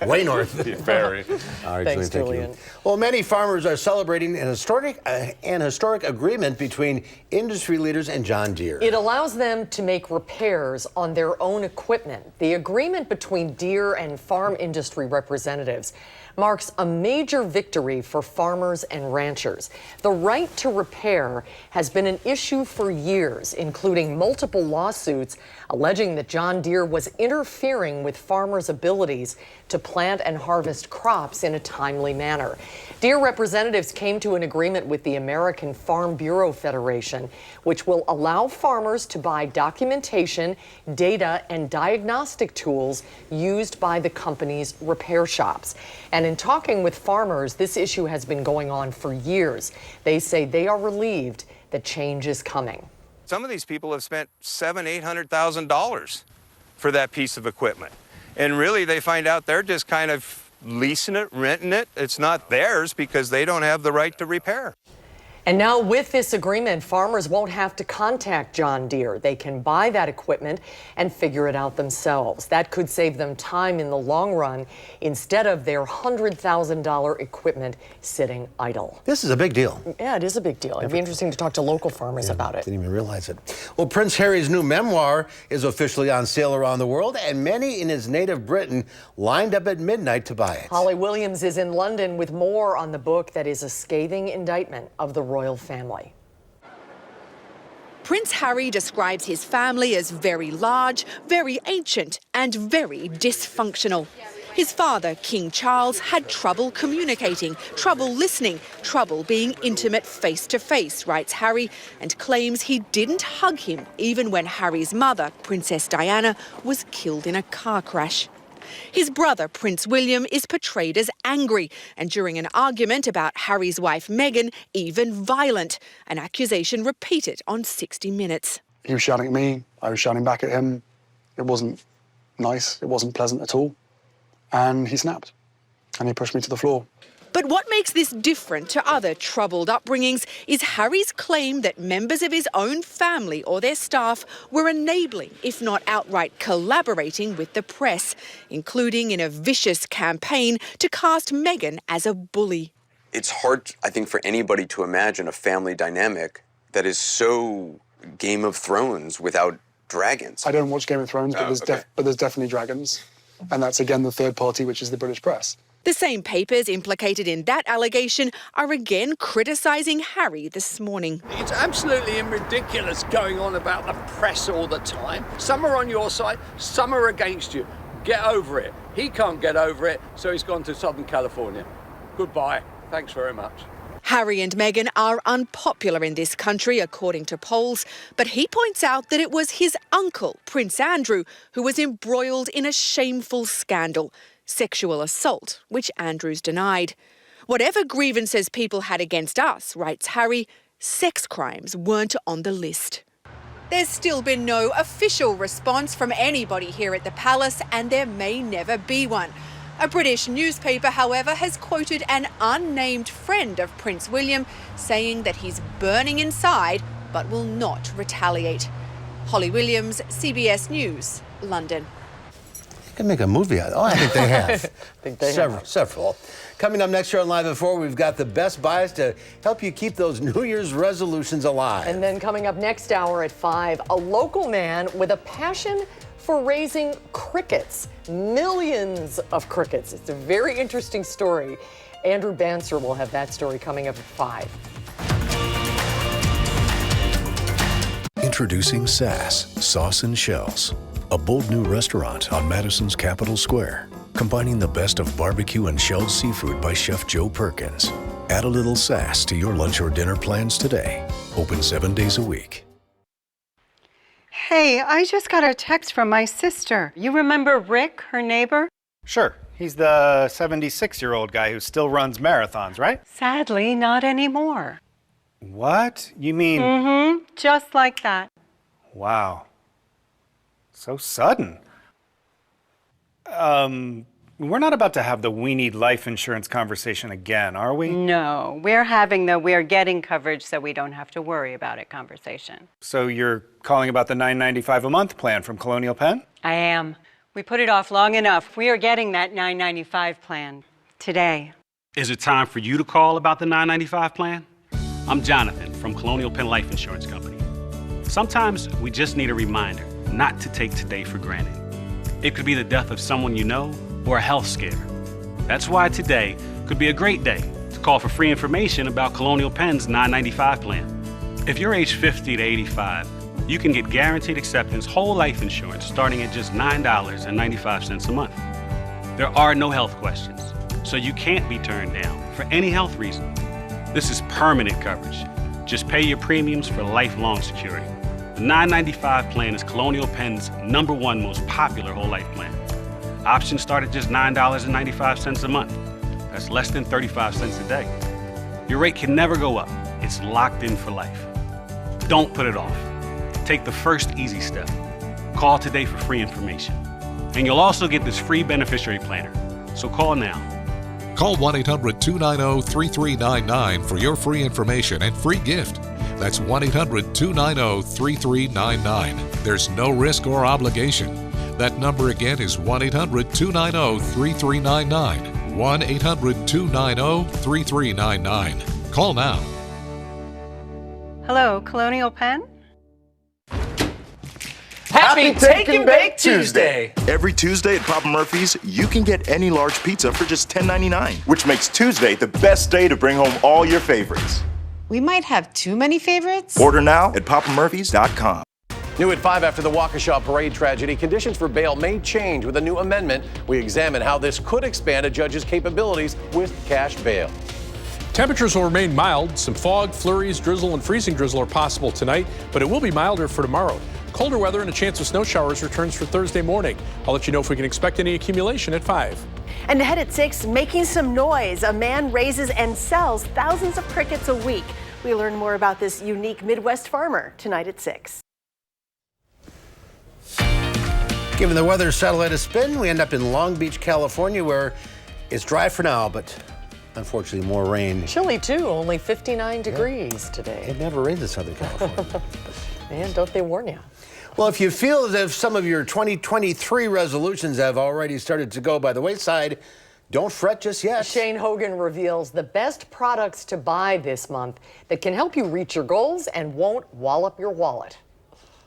Way north. Very. All right, Thanks, Julian, thank you. Well, many farmers are celebrating an historic agreement between industry leaders and John Deere. It allows them to make repairs on their own equipment. The agreement between Deere and farm industry representatives marks a major victory for farmers and ranchers. The right to repair has been an issue for years, including multiple lawsuits alleging that John Deere was interfering with farmers' abilities to plant and harvest crops in a timely manner. Deere representatives came to an agreement with the American Farm Bureau Federation, which will allow farmers to buy documentation, data, and diagnostic tools used by the company's repair shops. And in talking with farmers, this issue has been going on for years. They say they are relieved that change is coming. Some of these people have spent $700,000, $800,000 for that piece of equipment. And really, they find out they're just kind of leasing it, renting it. It's not theirs because they don't have the right to repair. And now with this agreement, farmers won't have to contact John Deere. They can buy that equipment and figure it out themselves. That could save them time in the long run instead of their $100,000 equipment sitting idle. This is a big deal. Yeah, it is a big deal. It'd be interesting to talk to local farmers about it. Didn't even realize it. Well, Prince Harry's new memoir is officially on sale around the world, and many in his native Britain lined up at midnight to buy it. Holly Williams is in London with more on the book that is a scathing indictment of the royal family. Prince Harry describes his family as very large, very ancient, and very dysfunctional. His father, King Charles, had trouble communicating, trouble listening, trouble being intimate face-to-face, writes Harry, and claims he didn't hug him even when Harry's mother, Princess Diana, was killed in a car crash. His brother, Prince William, is portrayed as angry and during an argument about Harry's wife Meghan, even violent, an accusation repeated on 60 Minutes. He was shouting at me, I was shouting back at him. It wasn't nice, it wasn't pleasant at all. And he snapped and he pushed me to the floor. But what makes this different to other troubled upbringings is Harry's claim that members of his own family or their staff were enabling, if not outright collaborating with the press, including in a vicious campaign to cast Meghan as a bully. It's hard, I think, for anybody to imagine a family dynamic that is so Game of Thrones without dragons. I don't watch Game of Thrones, but there's definitely dragons. And that's, again, the third party, which is the British press. The same papers implicated in that allegation are again criticising Harry this morning. It's absolutely ridiculous going on about the press all the time. Some are on your side, some are against you. Get over it. He can't get over it, so he's gone to Southern California. Goodbye. Thanks very much. Harry and Meghan are unpopular in this country, according to polls, but he points out that it was his uncle, Prince Andrew, who was embroiled in a shameful scandal. Sexual assault, which Andrews denied. Whatever grievances people had against us, writes Harry, sex crimes weren't on the list. There's still been no official response from anybody here at the palace, and there may never be one. A British newspaper, however, has quoted an unnamed friend of Prince William saying that he's burning inside but will not retaliate. Holly Williams, CBS News, London. Can make a movie out of it. Oh, I think they have. I think they have. Several. Coming up next year on Live at 4, we've got the best buys to help you keep those New Year's resolutions alive. And then coming up next hour at 5, a local man with a passion for raising crickets. Millions of crickets. It's a very interesting story. Andrew Banser will have that story coming up at 5. Introducing Sass, Sauce and Shells. A bold new restaurant on Madison's Capitol Square, combining the best of barbecue and shelled seafood by Chef Joe Perkins. Add a little sass to your lunch or dinner plans today. Open 7 days a week. Hey, I just got a text from my sister. You remember Rick, her neighbor? Sure. He's the 76-year-old guy who still runs marathons, right? Sadly, not anymore. What? You mean... Mm-hmm. Just like that. Wow. So sudden. We're not about to have the we need life insurance conversation again, are we? No, we're having the we're getting coverage so we don't have to worry about it conversation. So you're calling about the $9.95 a month plan from Colonial Penn? I am. We put it off long enough. We are getting that $9.95 plan today. Is it time for you to call about the $9.95 plan? I'm Jonathan from Colonial Penn Life Insurance Company. Sometimes we just need a reminder not to take today for granted. It could be the death of someone you know or a health scare. That's why today could be a great day to call for free information about Colonial Penn's $9.95 plan. If you're age 50 to 85, you can get guaranteed acceptance whole life insurance starting at just $9.95 a month. There are no health questions, so you can't be turned down for any health reason. This is permanent coverage. Just pay your premiums for lifelong security. The $9.95 plan is Colonial Penn's #1 most popular whole life plan. Options start at just $9.95 a month. That's less than 35 cents a day. Your rate can never go up. It's locked in for life. Don't put it off. Take the first easy step. Call today for free information. And you'll also get this free beneficiary planner. So call now. Call 1-800-290-3399 for your free information and free gift. That's 1-800-290-3399. There's no risk or obligation. That number again is 1-800-290-3399. 1-800-290-3399. Call now. Hello, Colonial Penn? Happy Take and Bake Tuesday! Every Tuesday at Papa Murphy's, you can get any large pizza for just $10.99, which makes Tuesday the best day to bring home all your favorites. We might have too many favorites. Order now at papamurphys.com. New at 5 after the Waukesha parade tragedy, conditions for bail may change with a new amendment. We examine how this could expand a judge's capabilities with cash bail. Temperatures will remain mild. Some fog, flurries, drizzle, and freezing drizzle are possible tonight, but it will be milder for tomorrow. Colder weather and a chance of snow showers returns for Thursday morning. I'll let you know if we can expect any accumulation at 5. And ahead at 6, making some noise. A man raises and sells thousands of crickets a week. We learn more about this unique Midwest farmer tonight at 6. Giving the weather satellite a spin, we end up in Long Beach, California, where it's dry for now, but unfortunately more rain. Chilly too, only 59 degrees today. It never rains in Southern California. Man, don't they warn you? Well, if you feel as if some of your 2023 resolutions have already started to go by the wayside, don't fret just yet. Shane Hogan reveals the best products to buy this month that can help you reach your goals and won't wallop your wallet.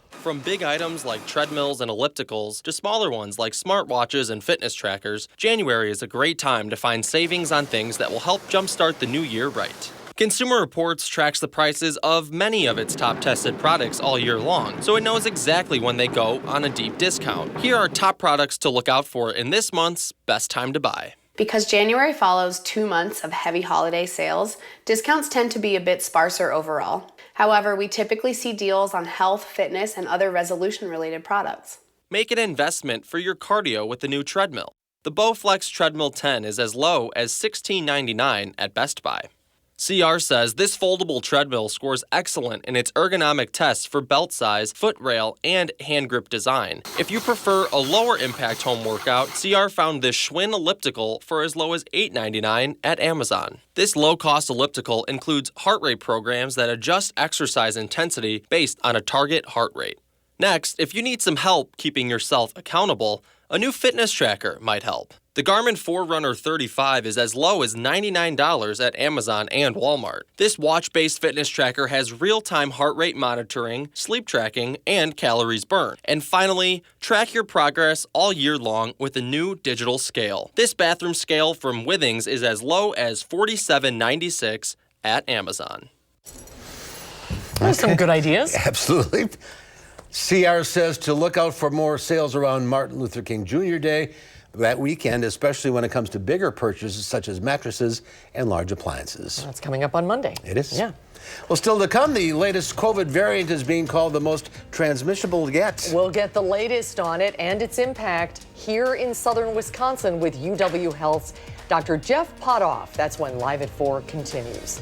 From big items like treadmills and ellipticals to smaller ones like smartwatches and fitness trackers, January is a great time to find savings on things that will help jumpstart the new year right. Consumer Reports tracks the prices of many of its top tested products all year long, so it knows exactly when they go on a deep discount. Here are top products to look out for in this month's best time to buy. Because January follows 2 months of heavy holiday sales, discounts tend to be a bit sparser overall. However, we typically see deals on health, fitness, and other resolution-related products. Make an investment for your cardio with the new treadmill. The Bowflex Treadmill 10 is as low as $16.99 at Best Buy. CR says this foldable treadmill scores excellent in its ergonomic tests for belt size, foot rail, and hand grip design. If you prefer a lower impact home workout, CR found this Schwinn elliptical for as low as $8.99 at Amazon. This low-cost elliptical includes heart rate programs that adjust exercise intensity based on a target heart rate. Next, if you need some help keeping yourself accountable, a new fitness tracker might help. The Garmin Forerunner 35 is as low as $99 at Amazon and Walmart. This watch-based fitness tracker has real-time heart rate monitoring, sleep tracking, and calories burned. And finally, track your progress all year long with a new digital scale. This bathroom scale from Withings is as low as $47.96 at Amazon. Those are some good ideas. Absolutely. CR says to look out for more sales around Martin Luther King Jr. Day that weekend, especially when it comes to bigger purchases such as mattresses and large appliances. That's coming up on Monday. It is. Yeah. Well, still to come, the latest COVID variant is being called the most transmissible yet. We'll get the latest on it and its impact here in southern Wisconsin with UW Health's Dr. Jeff Potoff. That's when Live at 4 continues.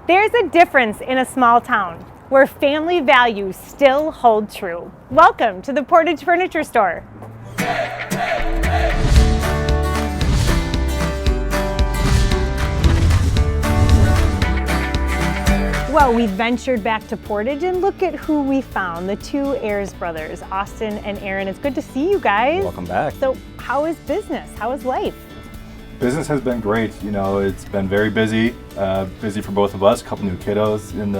There's a difference in a small town where family values still hold true. Welcome to the Portage Furniture Store. Well, we ventured back to Portage and look at who we found, the two Ayers brothers, Austin and Aaron. It's good to see you guys. Welcome back. So how is business? How is life? Business has been great. You know, it's been very busy, busy for both of us. A couple new kiddos in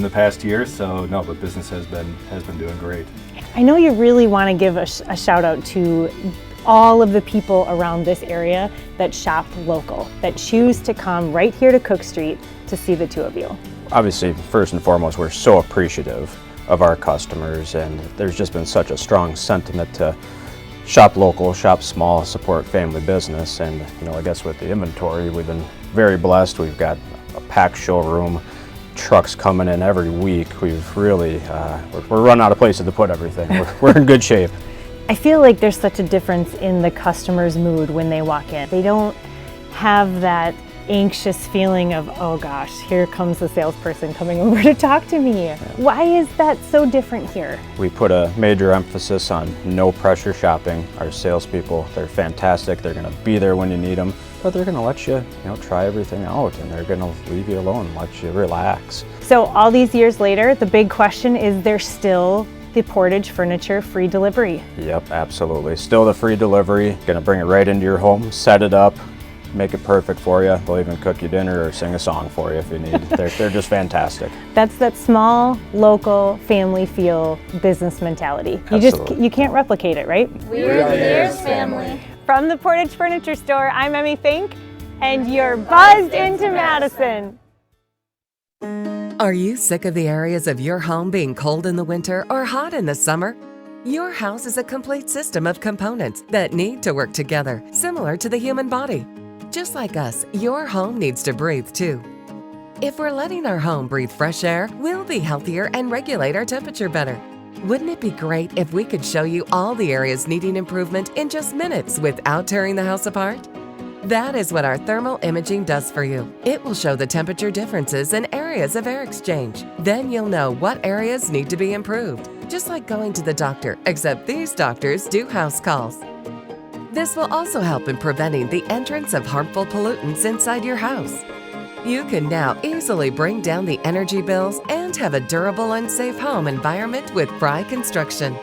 the past year. So no, but business has been doing great. I know you really want to give a shout out to all of the people around this area that shop local, that choose to come right here to Cook Street to see the two of you. Obviously, first and foremost, we're so appreciative of our customers, and there's just been such a strong sentiment to shop local, shop small, support family business. And you know, I guess with the inventory, we've been very blessed. We've got a packed showroom, trucks coming in every week. We've really, we're running out of places to put everything. We're in good shape. I feel like there's such a difference in the customer's mood when they walk in. They don't have that anxious feeling of, oh gosh, here comes the salesperson coming over to talk to me. Why is that so different here? We put a major emphasis on no pressure shopping. Our salespeople, they're fantastic. They're going to be there when you need them, but they're going to let you, try everything out, and they're going to leave you alone and let you relax. So all these years later, the big question is, there still the Portage Furniture free delivery? Yep, absolutely. Still the free delivery. Going to bring it right into your home, set it up, make it perfect for you. They'll even cook you dinner or sing a song for you if you need. They're just fantastic. That's that small, local, family feel business mentality. You can't replicate it, right? We're the Ayers family. From the Portage Furniture Store, I'm Emmy Fink, and you're buzzed into Madison. Are you sick of the areas of your home being cold in the winter or hot in the summer? Your house is a complete system of components that need to work together, similar to the human body. Just like us, your home needs to breathe too. If we're letting our home breathe fresh air, we'll be healthier and regulate our temperature better. Wouldn't it be great if we could show you all the areas needing improvement in just minutes without tearing the house apart? That is what our thermal imaging does for you. It will show the temperature differences in areas of air exchange. Then you'll know what areas need to be improved. Just like going to the doctor, except these doctors do house calls. This will also help in preventing the entrance of harmful pollutants inside your house. You can now easily bring down the energy bills and have a durable and safe home environment with Fry Construction.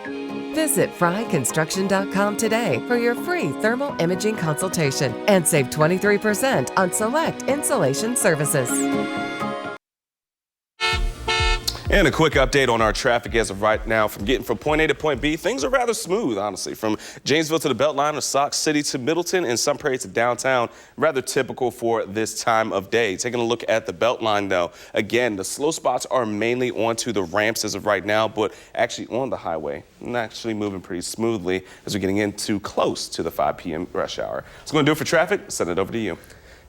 Visit fryconstruction.com today for your free thermal imaging consultation and save 23% on select insulation services. And a quick update on our traffic as of right now. From getting from point A to point B, things are rather smooth, honestly. From Janesville to the Beltline, or Sauk City to Middleton, and some areas to downtown, rather typical for this time of day. Taking a look at the Beltline, though, again, the slow spots are mainly onto the ramps as of right now, but actually on the highway, and actually moving pretty smoothly as we're getting into close to the 5 p.m. rush hour. So going to do it for traffic. Send it over to you.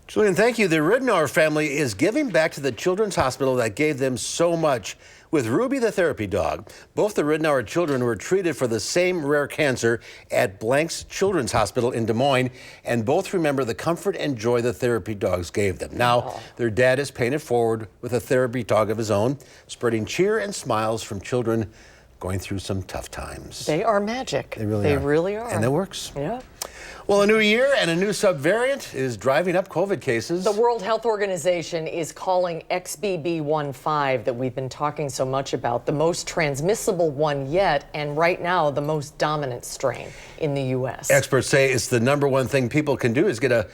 Julian, thank you. The Ridenour family is giving back to the children's hospital that gave them so much with Ruby the therapy dog. Both the Ridenour children were treated for the same rare cancer at Blank's Children's Hospital in Des Moines, and both remember the comfort and joy the therapy dogs gave them. Now, their dad is paying it forward with a therapy dog of his own, spreading cheer and smiles from children going through some tough times. They are magic. They really They are. really are. And it works. Yeah. Well, a new year and a new subvariant is driving up COVID cases. The World Health Organization is calling XBB.1.5 that we've been talking so much about the most transmissible one yet, and right now the most dominant strain in the U.S. Experts say it's the #1 thing people can do is get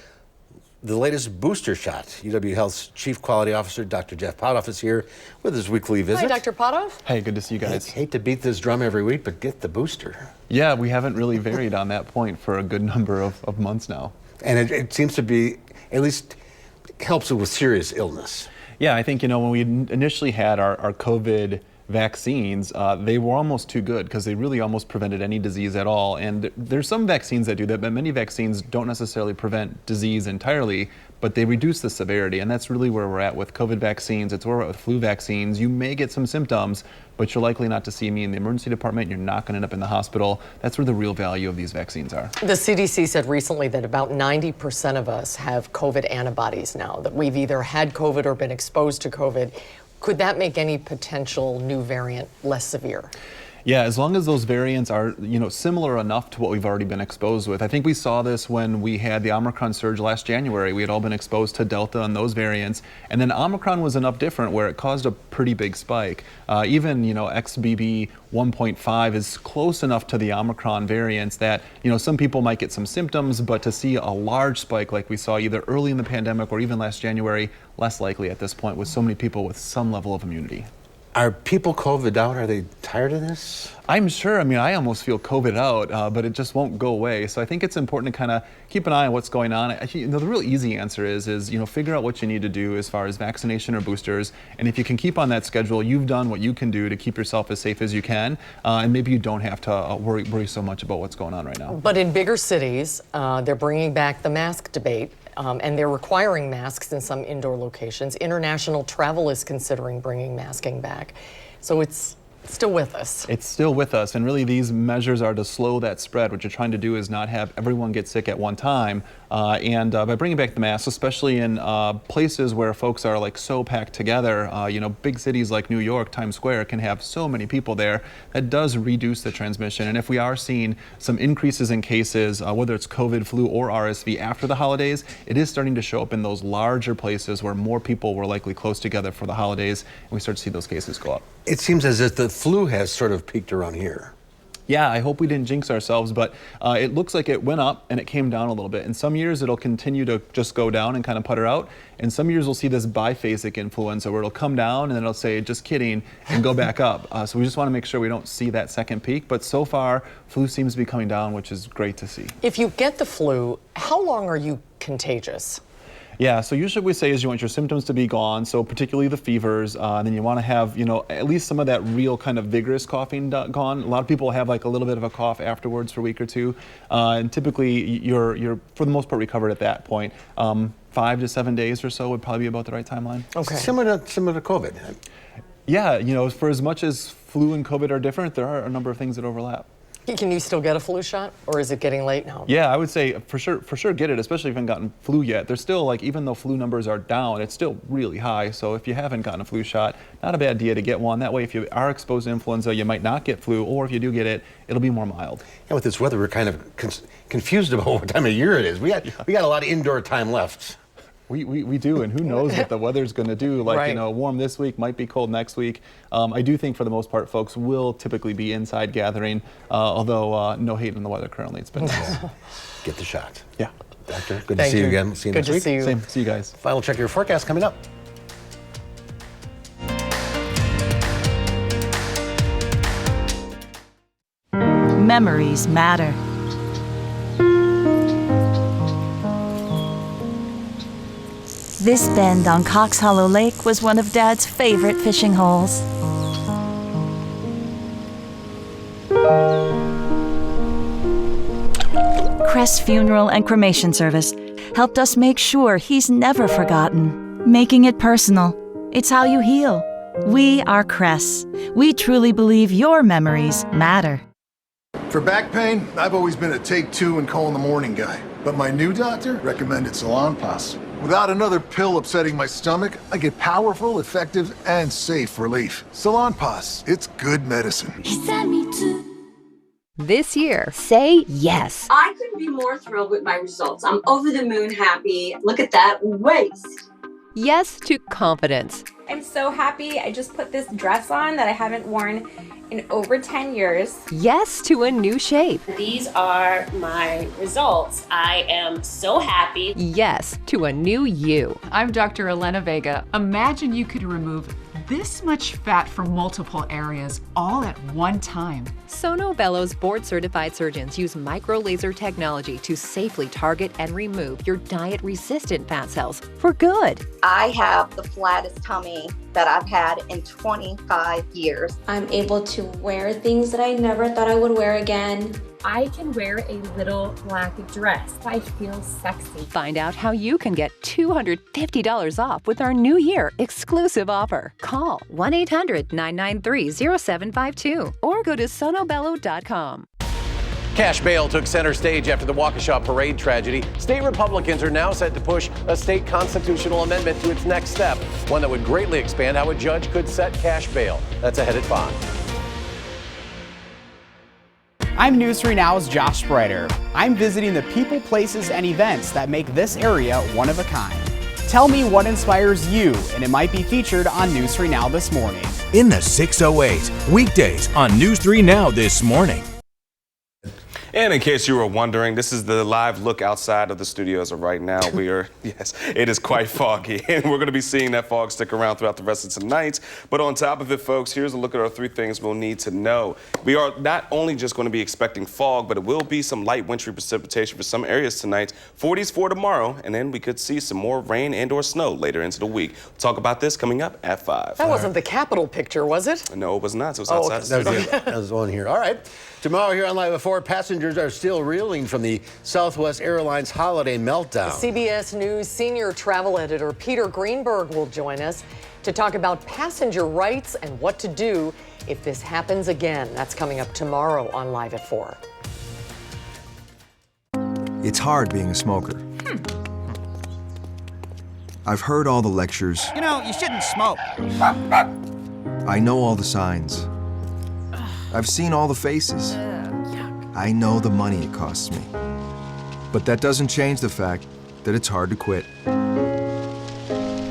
the latest booster shot. UW Health's Chief Quality Officer, Dr. Jeff Potoff, is here with his weekly visit. Hi, Dr. Potoff. Hey, good to see you guys. I hate to beat this drum every week, but get the booster. Yeah, we haven't really varied on that point for a good number of months now. And it seems to be, at least, helps with serious illness. Yeah, I think, when we initially had our COVID vaccines, they were almost too good because they really almost prevented any disease at all. And there's some vaccines that do that, but many vaccines don't necessarily prevent disease entirely, but they reduce the severity. And that's really where we're at with COVID vaccines. It's where we're at with flu vaccines. You may get some symptoms, but you're likely not to see me in the emergency department. You're not going to end up in the hospital. That's where the real value of these vaccines are. The CDC said recently that about 90% of us have COVID antibodies now, that we've either had COVID or been exposed to COVID. Could that make any potential new variant less severe? Yeah, as long as those variants are, similar enough to what we've already been exposed with. I think we saw this when we had the Omicron surge last January. We had all been exposed to Delta and those variants. And then Omicron was enough different where it caused a pretty big spike. Even, XBB 1.5 is close enough to the Omicron variants that, some people might get some symptoms, but to see a large spike like we saw either early in the pandemic or even last January, less likely at this point with so many people with some level of immunity. Are people COVID out? Are they tired of this? I'm sure. I almost feel COVID out, but it just won't go away. So I think it's important to kind of keep an eye on what's going on. The real easy answer is figure out what you need to do as far as vaccination or boosters. And if you can keep on that schedule, you've done what you can do to keep yourself as safe as you can. And maybe you don't have to worry so much about what's going on right now. But in bigger cities, they're bringing back the mask debate. And they're requiring masks in some indoor locations. International travel is considering bringing masking back. So it's still with us. It's still with us, and really these measures are to slow that spread. What you're trying to do is not have everyone get sick at one time, and by bringing back the masks, especially in places where folks are like so packed together, big cities like New York, Times Square can have so many people there, that does reduce the transmission. And if we are seeing some increases in cases, whether it's COVID, flu, or RSV after the holidays, it is starting to show up in those larger places where more people were likely close together for the holidays, and we start to see those cases go up. It seems as if the flu has sort of peaked around here. Yeah, I hope we didn't jinx ourselves, but it looks like it went up and it came down a little bit. In some years, it'll continue to just go down and kind of putter out. And some years, we'll see this biphasic influenza where it'll come down and then it'll say, just kidding, and go back up. So we just want to make sure we don't see that second peak. But so far, flu seems to be coming down, which is great to see. If you get the flu, how long are you contagious? Yeah, so usually what we say is you want your symptoms to be gone, so particularly the fevers, and then you want to have, at least some of that real kind of vigorous coughing gone. A lot of people have like a little bit of a cough afterwards for a week or two, and typically you're for the most part recovered at that point. 5 to 7 days or so would probably be about the right timeline. Okay. Similar to COVID. Yeah, for as much as flu and COVID are different, there are a number of things that overlap. Can you still get a flu shot, or is it getting late now? Yeah, I would say for sure get it, especially if you haven't gotten flu yet. There's still, even though flu numbers are down, it's still really high. So if you haven't gotten a flu shot, not a bad idea to get one. That way, if you are exposed to influenza, you might not get flu, or if you do get it, it'll be more mild. Yeah, with this weather, we're kind of confused about what time of year it is. We got a lot of indoor time left. We do, and who knows what the weather's going to do. Warm this week, might be cold next week. I do think for the most part, folks will typically be inside gathering, although no hate on the weather currently. It's been nice. Get the shot. Yeah. Doctor, good to see you again. See you next week. See you. Same. See you guys. Final check of your forecast coming up. Memories matter. This bend on Cox Hollow Lake was one of Dad's favorite fishing holes. Crest Funeral and Cremation Service helped us make sure he's never forgotten. Making it personal. It's how you heal. We are Crest. We truly believe your memories matter. For back pain, I've always been a take two and call in the morning guy. But my new doctor recommended Salonpas. Without another pill upsetting my stomach, I get powerful, effective, and safe relief. Salonpas, it's good medicine. This year, say yes. I couldn't be more thrilled with my results. I'm over the moon happy. Look at that waist. Yes to confidence. I'm so happy. I just put this dress on that I haven't worn in over 10 years. Yes to a new shape. These are my results. I am so happy. Yes to a new you. I'm Dr. Elena Vega. Imagine you could remove this much fat from multiple areas all at one time. Sono Bello's board-certified surgeons use micro-laser technology to safely target and remove your diet-resistant fat cells for good. I have the flattest tummy that I've had in 25 years. I'm able to wear things that I never thought I would wear again. I can wear a little black dress. I feel sexy. Find out how you can get $250 off with our New Year exclusive offer. Call 1-800-993-0752 or go to sonobello.com. Cash bail took center stage after the Waukesha parade tragedy. State Republicans are now set to push a state constitutional amendment to its next step, one that would greatly expand how a judge could set cash bail. That's ahead at 5. I'm News 3 Now's Josh Spreiter. I'm visiting the people, places, and events that make this area one of a kind. Tell me what inspires you, and it might be featured on News 3 Now this morning. In the 608, weekdays on News 3 Now this morning. And in case you were wondering, this is the live look outside of the studios right now. Yes, it is quite foggy, and we're going to be seeing that fog stick around throughout the rest of tonight. But on top of it, folks, here's a look at our 3 things we'll need to know. We are not only just going to be expecting fog, but it will be some light wintry precipitation for some areas tonight. 40s for tomorrow, and then we could see some more rain and or snow later into the week. We'll talk about this coming up at 5. That wasn't the Capitol picture, was it? No, it was not. It was outside. Okay. That was the one here. All right. Tomorrow here on Live at 4, passengers are still reeling from the Southwest Airlines holiday meltdown. CBS News senior travel editor Peter Greenberg will join us to talk about passenger rights and what to do if this happens again. That's coming up tomorrow on Live at 4. It's hard being a smoker. I've heard all the lectures. You know, you shouldn't smoke. I know all the signs. I've seen all the faces. I know the money it costs me. But that doesn't change the fact that it's hard to quit.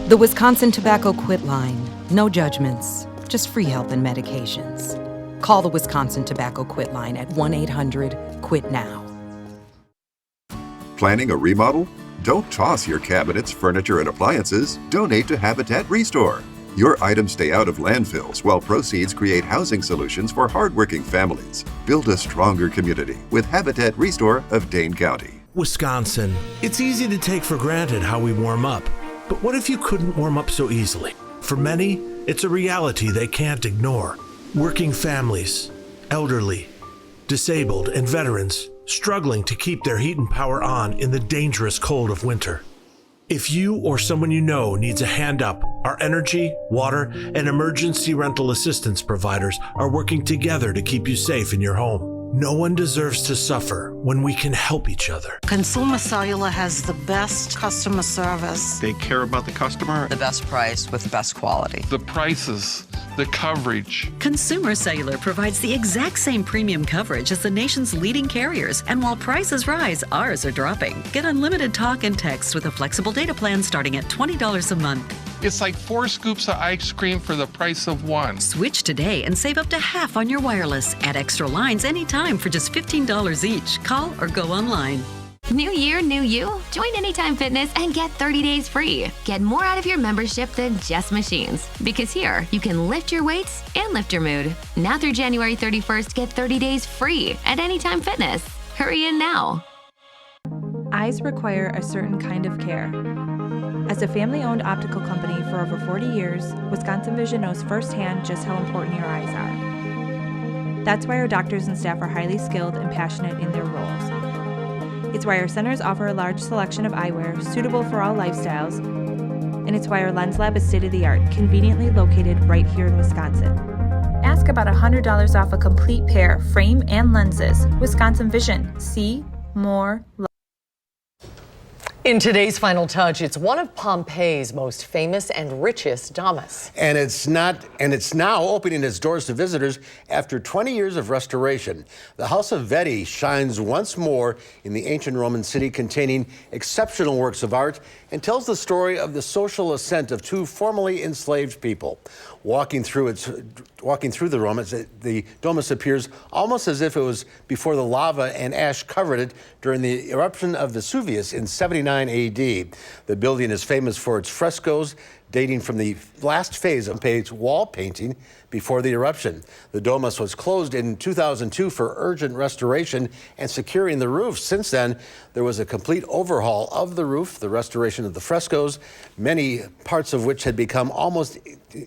The Wisconsin Tobacco Quit Line. No judgments, just free help and medications. Call the Wisconsin Tobacco Quit Line at 1-800-QUIT-NOW. Planning a remodel? Don't toss your cabinets, furniture, and appliances. Donate to Habitat Restore. Your items stay out of landfills while proceeds create housing solutions for hardworking families. Build a stronger community with Habitat Restore of Dane County. Wisconsin. It's easy to take for granted how we warm up. But what if you couldn't warm up so easily? For many, it's a reality they can't ignore. Working families, elderly, disabled, and veterans struggling to keep their heat and power on in the dangerous cold of winter. If you or someone you know needs a hand up, our energy, water, and emergency rental assistance providers are working together to keep you safe in your home. No one deserves to suffer when we can help each other. Consumer Cellular has the best customer service. They care about the customer. The best price with the best quality. The prices, the coverage. Consumer Cellular provides the exact same premium coverage as the nation's leading carriers, and while prices rise, ours are dropping. Get unlimited talk and text with a flexible data plan starting at $20 a month. It's like 4 scoops of ice cream for the price of 1. Switch today and save up to half on your wireless. Add extra lines anytime for just $15 each. Call or go online. New year, new you. Join Anytime Fitness and get 30 days free. Get more out of your membership than just machines. Because here, you can lift your weights and lift your mood. Now through January 31st, get 30 days free at Anytime Fitness. Hurry in now. Eyes require a certain kind of care. As a family-owned optical company for over 40 years, Wisconsin Vision knows firsthand just how important your eyes are. That's why our doctors and staff are highly skilled and passionate in their roles. It's why our centers offer a large selection of eyewear suitable for all lifestyles, and it's why our lens lab is state-of-the-art, conveniently located right here in Wisconsin. Ask about $100 off a complete pair, frame and lenses. Wisconsin Vision. See more. In today's Final Touch, it's one of Pompeii's most famous and richest domus. And it's now opening its doors to visitors after 20 years of restoration. The House of Veti shines once more in the ancient Roman city, containing exceptional works of art, and tells the story of the social ascent of 2 formerly enslaved people. Walking through the Domus, the domus appears almost as if it was before the lava and ash covered it during the eruption of Vesuvius in 79 AD. The building is famous for its frescoes dating from the last phase of Pompeii's wall painting before the eruption. The domus was closed in 2002 for urgent restoration and securing the roof. Since then, there was a complete overhaul of the roof, the restoration of the frescoes, many parts of which had become almost,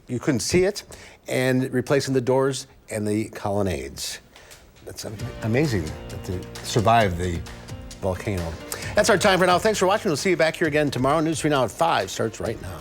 you couldn't see it, and replacing the doors and the colonnades. That's amazing that they survived the volcano. That's our time for now. Thanks for watching. We'll see you back here again tomorrow. News 3 Now at 5 starts right now.